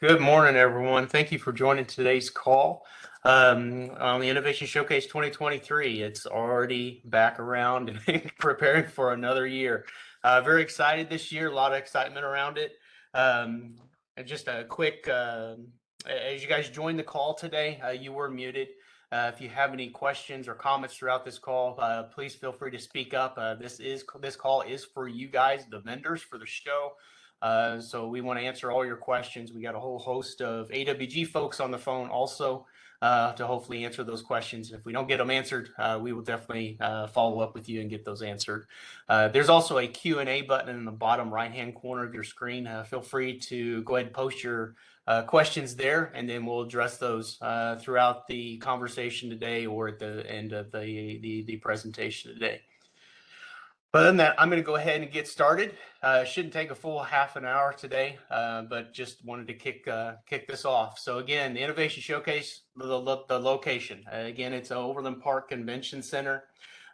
Good morning, everyone. Thank you for joining today's call on the Innovation Showcase 2023. It's already back around and preparing for another year. Very excited this year, a lot of excitement around it. And just a quick, as you guys joined the call today, you were muted. If you have any questions or comments throughout this call, please feel free to speak up. This call is for you guys, the vendors for the show. So we want to answer all your questions. We got a whole host of AWG folks on the phone also to hopefully answer those questions. If we don't get them answered, we will definitely follow up with you and get those answered. There's also a Q&A button in the bottom right-hand corner of your screen. Feel free to go ahead and post your questions there, and then we'll address those throughout the conversation today or at the end of the presentation today. But other than that, I'm going to go ahead and get started. Shouldn't take a full half an hour today, but just wanted to kick this off. So again, the Innovation Showcase, the location. Again, it's Overland Park Convention Center.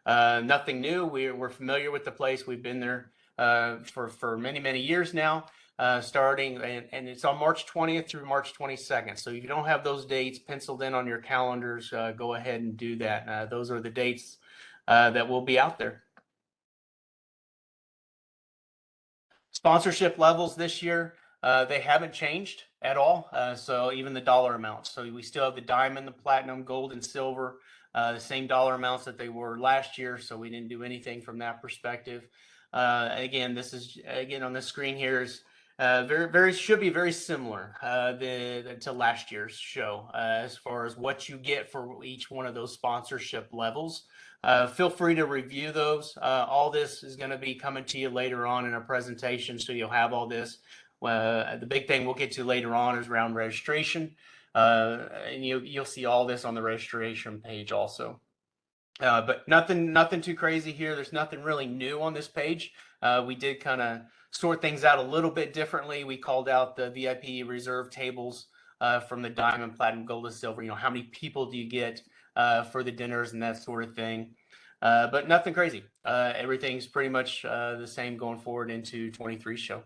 Nothing new. We're familiar with the place. We've been there for many years now. Starting and it's on March 20th through March 22nd. So if you don't have those dates penciled in on your calendars, go ahead and do that. Those are the dates that will be out there. Sponsorship levels this year, they haven't changed at all. So even the dollar amounts. So we still have the diamond, the platinum, gold, and silver, the same dollar amounts that they were last year. So we didn't do anything from that perspective. Again, this is on the screen here is should be very similar to last year's show as far as what you get for each one of those sponsorship levels. Feel free to review those. All this is going to be coming to you later on in our presentation, so you'll have all this. The big thing we'll get to later on is around registration, and you'll see all this on the registration page also. But nothing too crazy here. There's nothing really new on this page. We did kind of sort things out a little bit differently. We called out the VIP reserve tables from the diamond, platinum, gold, and silver. How many people do you get for the dinners and that sort of thing. But nothing crazy. Everything's pretty much the same going forward into 23 show.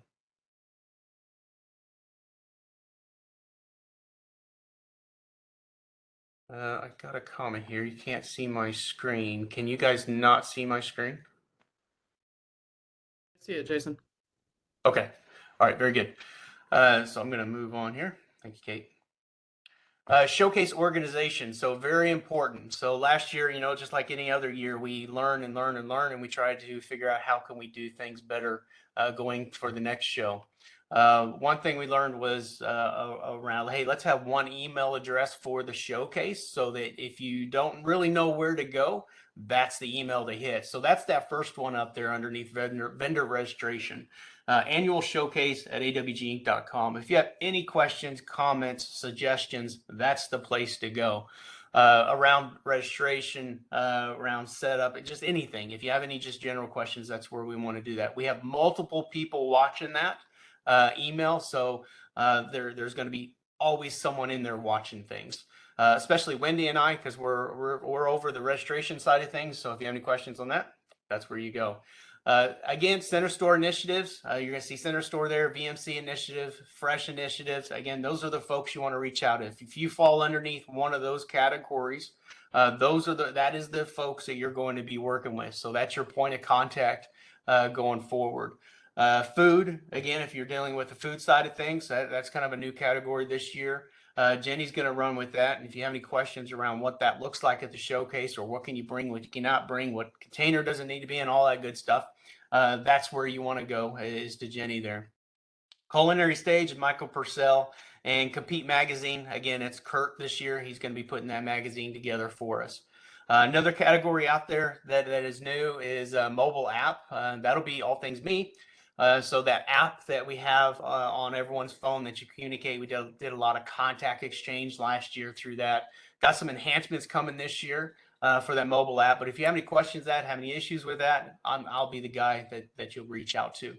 I got a comment here. You can't see my screen. Can you guys not see my screen? I see it, Jason. Okay. All right. Very good. So I'm going to move on here. Thank you, Kate. Showcase organization, so very important. So last year, just like any other year, we learn and learn and learn, and we try to figure out how can we do things better going for the next show. One thing we learned was around, hey, let's have one email address for the showcase so that if you don't really know where to go, that's the email to hit. So that's that first one up there underneath vendor registration. Annual showcase at awginc.com. If you have any questions, comments, suggestions, that's the place to go. Around registration, around setup, just anything. If you have any just general questions, that's where we want to do that. We have multiple people watching that email, so there's going to be always someone in there watching things. Especially Wendy and I, because we're over the registration side of things. So if you have any questions on that, that's where you go. Again, center store initiatives. You're going to see center store there, VMC initiative, fresh initiatives. Again, those are the folks you want to reach out to. If you fall underneath one of those categories, that is the folks that you're going to be working with. So that's your point of contact going forward. Food, again, if you're dealing with the food side of things, that's kind of a new category this year. Jenny's going to run with that. And if you have any questions around what that looks like at the showcase, or what can you bring, what you cannot bring, what container doesn't need to be in, all that good stuff, that's where you want to go, is to Jenny there. Culinary Stage, Michael Purcell, and Compete Magazine. Again, it's Kurt this year. He's going to be putting that magazine together for us. Another category out there that is new is a mobile app. That'll be All Things Me. So that app that we have on everyone's phone that you communicate, we did a lot of contact exchange last year through that. Got some enhancements coming this year for that mobile app. But if you have any questions have any issues with that, I'll be the guy that you'll reach out to.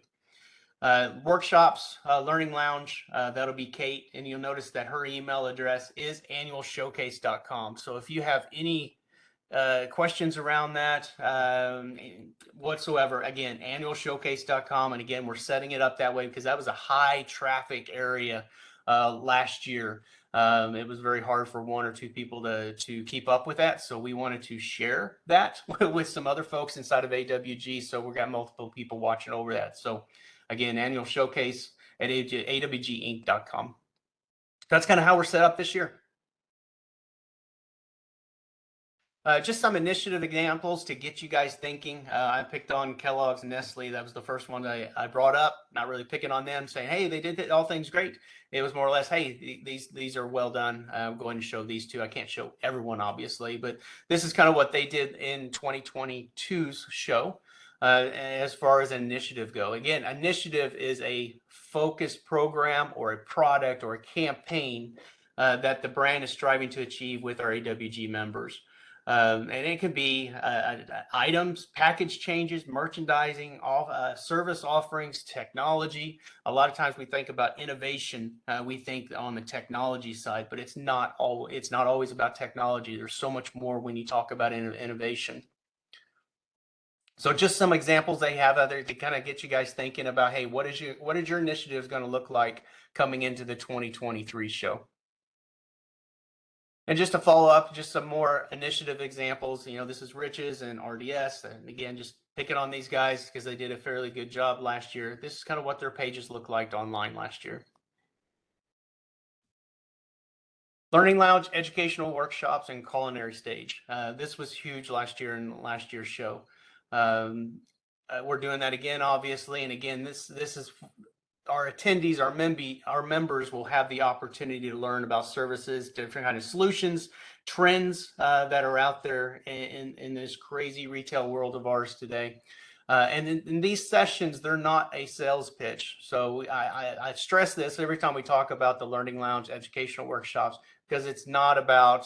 Workshops, Learning Lounge, that'll be Kate. And you'll notice that her email address is annualshowcase.com. So if you have any questions around that whatsoever, again, annualshowcase.com. And again, we're setting it up that way because that was a high traffic area last year. It was very hard for one or two people to keep up with that. So we wanted to share that with some other folks inside of AWG. So we got multiple people watching over that. So again, annual showcase at awginc.com. That's kind of how we're set up this year. Just some initiative examples to get you guys thinking. I picked on Kellogg's and Nestle. That was the first one I brought up. Not really picking on them, saying, "Hey, they did all things great." It was more or less, "Hey, these are well done. I'm going to show these two. I can't show everyone, obviously, but this is kind of what they did in 2022's show." As far as initiative go, again, initiative is a focused program or a product or a campaign that the brand is striving to achieve with our AWG members. And it could be items, package changes, merchandising, service offerings, technology. A lot of times we think about innovation. We think on the technology side, but it's not always about technology. There's so much more when you talk about innovation. So just some examples they have there to kind of get you guys thinking about, hey, what is your initiative going to look like coming into the 2023 show? And just to follow up, just some more initiative examples. This is Riches and RDS. And again, just picking on these guys because they did a fairly good job last year. This is kind of what their pages looked like online last year. Learning Lounge, educational workshops, and culinary stage. This was huge last year in last year's show. We're doing that again, obviously. And again, this is our attendees, our members will have the opportunity to learn about services, different kind of solutions, trends that are out there in this crazy retail world of ours today. And in these sessions, they're not a sales pitch. So I stress this every time we talk about the Learning Lounge educational workshops, because it's not about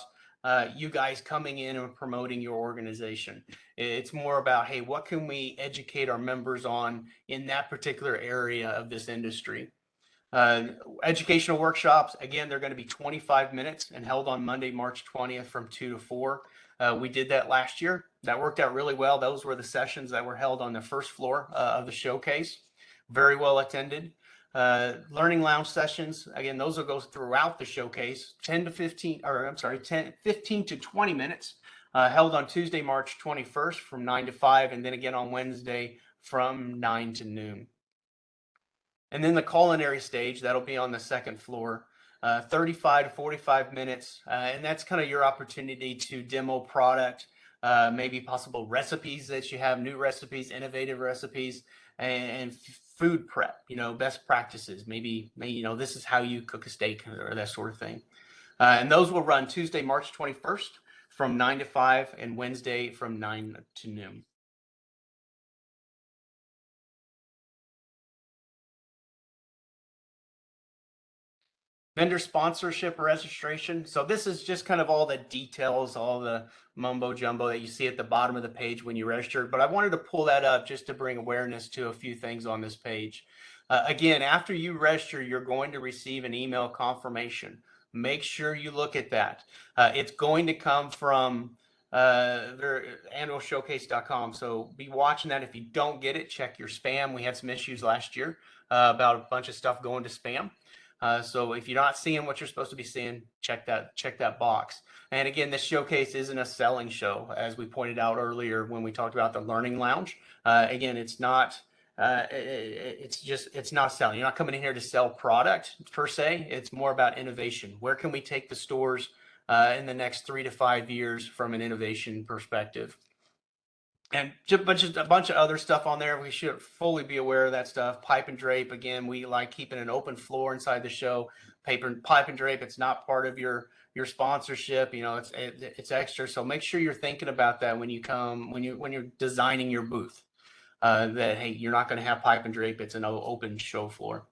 you guys coming in and promoting your organization. It's more about, hey, what can we educate our members on in that particular area of this industry? Educational workshops, again, they're going to be 25 minutes and held on Monday, March 20th from 2 to 4. We did that last year. That worked out really well. Those were the sessions that were held on the first floor of the showcase. Very well attended. Learning Lounge sessions, again, those will go throughout the showcase, 15 to 20 minutes, held on Tuesday, March 21st from 9 to 5, and then again on Wednesday from 9 to noon. And then the culinary stage, that'll be on the second floor, 35 to 45 minutes. And that's kind of your opportunity to demo product, maybe possible recipes that you have, new recipes, innovative recipes, and food prep, best practices. Maybe, this is how you cook a steak or that sort of thing. And those will run Tuesday, March 21st from 9 to 5 and Wednesday from 9 to noon. Vendor sponsorship registration. So this is just kind of all the details, all the mumbo jumbo that you see at the bottom of the page when you register. But I wanted to pull that up just to bring awareness to a few things on this page. Again, after you register, you're going to receive an email confirmation. Make sure you look at that. It's going to come from annualshowcase.com. So be watching that. If you don't get it, check your spam. We had some issues last year about a bunch of stuff going to spam. So if you're not seeing what you're supposed to be seeing, check that box. And again, this showcase isn't a selling show, as we pointed out earlier when we talked about the Learning Lounge. Again, it's not selling. You're not coming in here to sell product per se. It's more about innovation. Where can we take the stores in the next 3 to 5 years from an innovation perspective? And just a bunch of other stuff on there. We should fully be aware of that stuff. Pipe and drape. Again, we like keeping an open floor inside the show. Pipe and drape. It's not part of your sponsorship. It's extra. So make sure you're thinking about that when you're designing your booth. That, hey, you're not going to have pipe and drape. It's an open show floor.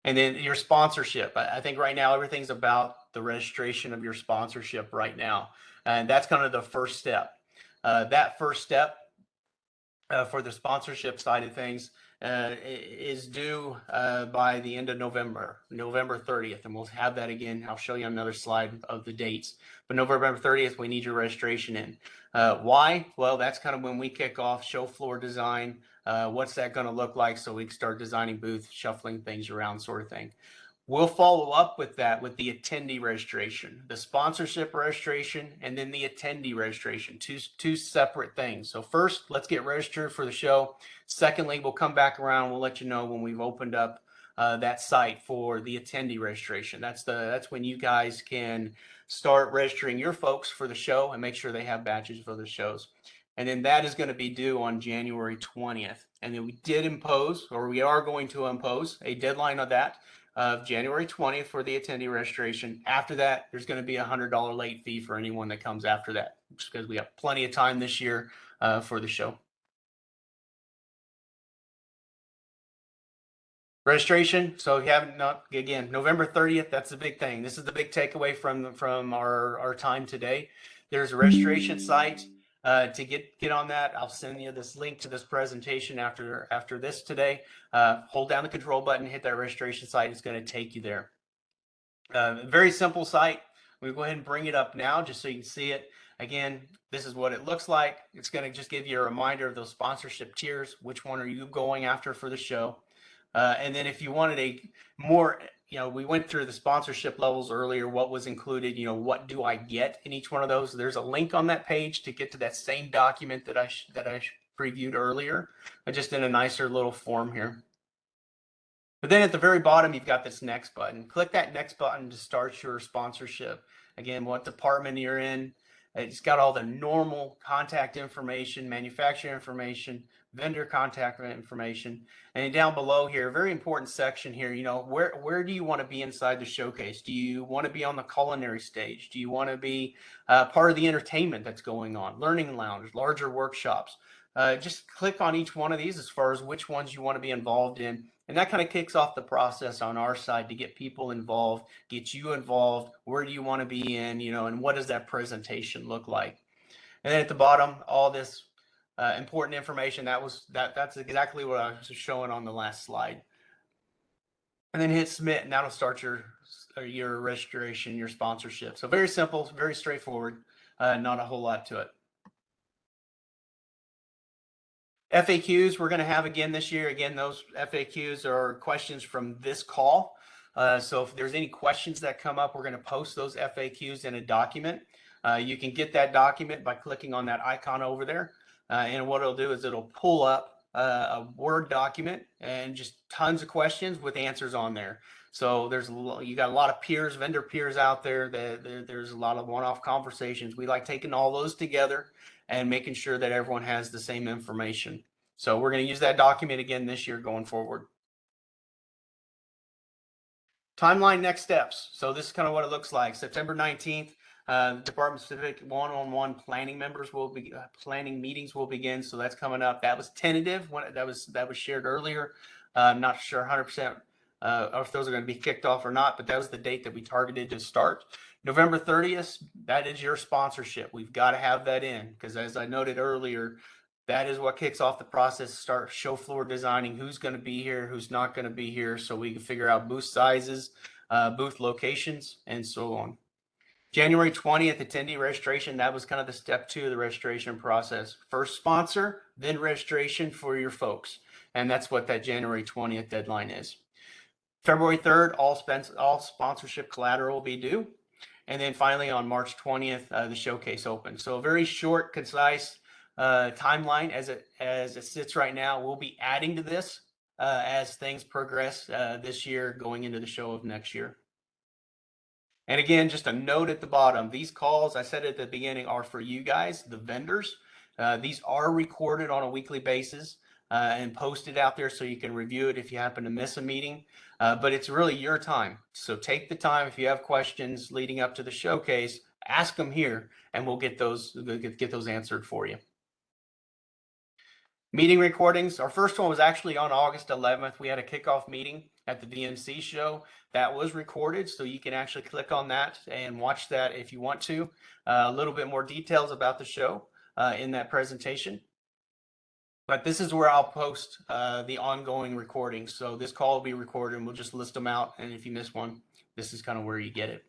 And then your sponsorship. I think right now everything's about the registration of your sponsorship right now, and that's kind of the first step. That first step for the sponsorship side of things is due by the end of November 30th. And we'll have that again. I'll show you another slide of the dates. But November 30th, we need your registration in. Why? Well, that's kind of when we kick off show floor design. What's that going to look like so we can start designing booths, shuffling things around, sort of thing. We'll follow up with that with the attendee registration, the sponsorship registration, and then the attendee registration, two separate things. So first, let's get registered for the show. Secondly, we'll come back around. We'll let you know when we've opened up that site for the attendee registration. That's when you guys can start registering your folks for the show and make sure they have badges for the shows. And then that is going to be due on January 20th. And then we are going to impose a deadline on that of January 20th for the attendee registration. After that, there's going to be a $100 late fee for anyone that comes after that, just because we have plenty of time this year for the show. Registration. So if you haven't, not again, November 30th, that's the big thing. This is the big takeaway from our time today. There's a registration site. To get on that, I'll send you this link to this presentation after this today. Hold down the control button, hit that registration site. It's going to take you there. Very simple site. We'll go ahead and bring it up now just so you can see it. Again, this is what it looks like. It's going to just give you a reminder of those sponsorship tiers. Which one are you going after for the show? And then if you wanted a more, we went through the sponsorship levels earlier, what was included, what do I get in each one of those? There's a link on that page to get to that same document that I previewed earlier, just in a nicer little form here. But then at the very bottom, you've got this next button. Click that next button to start your sponsorship. Again, what department you're in. It's got all the normal contact information, manufacturer information, vendor contact information. And down below here, very important section here, where do you want to be inside the showcase? Do you want to be on the culinary stage? Do you want to be part of the entertainment that's going on? Learning lounge, larger workshops. Just click on each one of these as far as which ones you want to be involved in. And that kind of kicks off the process on our side to get people involved, get you involved. Where do you want to be in, and what does that presentation look like? And then at the bottom, all this important information, that's exactly what I was showing on the last slide. And then hit submit, and that'll start your registration, your sponsorship. So very simple, very straightforward, not a whole lot to it. FAQs we're going to have again this year. Again, those FAQs are questions from this call. So if there's any questions that come up, we're going to post those FAQs in a document. You can get that document by clicking on that icon over there. And what it'll do is it'll pull up a Word document and just tons of questions with answers on there. So you got a lot of peers, vendor peers out there. There's a lot of one-off conversations. We like taking all those together and making sure that everyone has the same information. So we're going to use that document again this year going forward. Timeline, next steps. So this is kind of what it looks like. September 19th, department specific one-on-one planning meetings will begin. So that's coming up. That was tentative when that was shared earlier. I'm not sure 100% if those are going to be kicked off or not, but that was the date that we targeted to start. November 30th, that is your sponsorship. We've got to have that in because, as I noted earlier, that is what kicks off the process. Start show floor designing, who's going to be here, who's not going to be here, so we can figure out booth sizes, booth locations, and so on. January 20th, attendee registration. That was kind of the step 2 of the registration process. First sponsor, then registration for your folks. And that's what that January 20th deadline is. February 3rd, all sponsorship collateral will be due. And then finally on March 20th, the showcase opens. So a very short, concise timeline as it sits right now. We'll be adding to this as things progress this year going into the show of next year. And again, just a note at the bottom, these calls, I said at the beginning, are for you guys, the vendors. These are recorded on a weekly basis and posted out there so you can review it if you happen to miss a meeting. But it's really your time. So take the time. If you have questions leading up to the showcase, ask them here and we'll get those answered for you. Meeting recordings. Our first one was actually on August 11th. We had a kickoff meeting at the VMC show that was recorded, so you can actually click on that and watch that if you want to. A little bit more details about the show in that presentation. But this is where I'll post the ongoing recordings. So this call will be recorded and we'll just list them out. And if you miss one, this is kind of where you get it.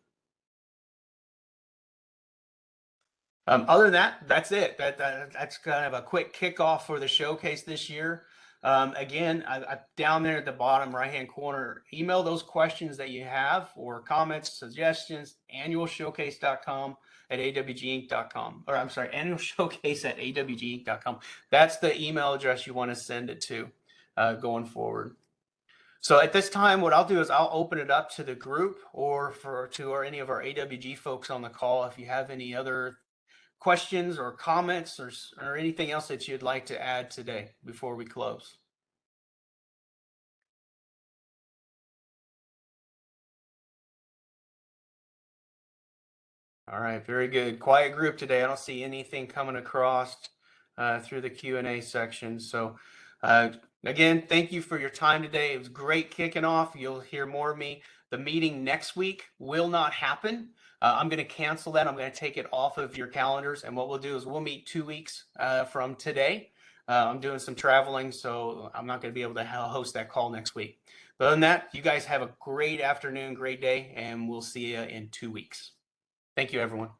Other than that, that's it. That's kind of a quick kickoff for the showcase this year. Again, down there at the bottom right-hand corner, email those questions that you have or comments, suggestions, annualshowcase.com at awginc.com, or I'm sorry, annualshowcase at awginc.com. That's the email address you want to send it to going forward. So at this time, what I'll do is I'll open it up to the group or any of our AWG folks on the call. If you have any other questions or comments or anything else that you'd like to add today before we close. All right, very good. Quiet group today. I don't see anything coming across through the Q&A section. So again, thank you for your time today. It was great kicking off. You'll hear more of me. The meeting next week will not happen. I'm going to cancel that. I'm going to take it off of your calendars. And what we'll do is we'll meet 2 weeks from today. I'm doing some traveling, so I'm not going to be able to host that call next week. But other than that, you guys have a great afternoon, great day, and we'll see you in 2 weeks. Thank you, everyone.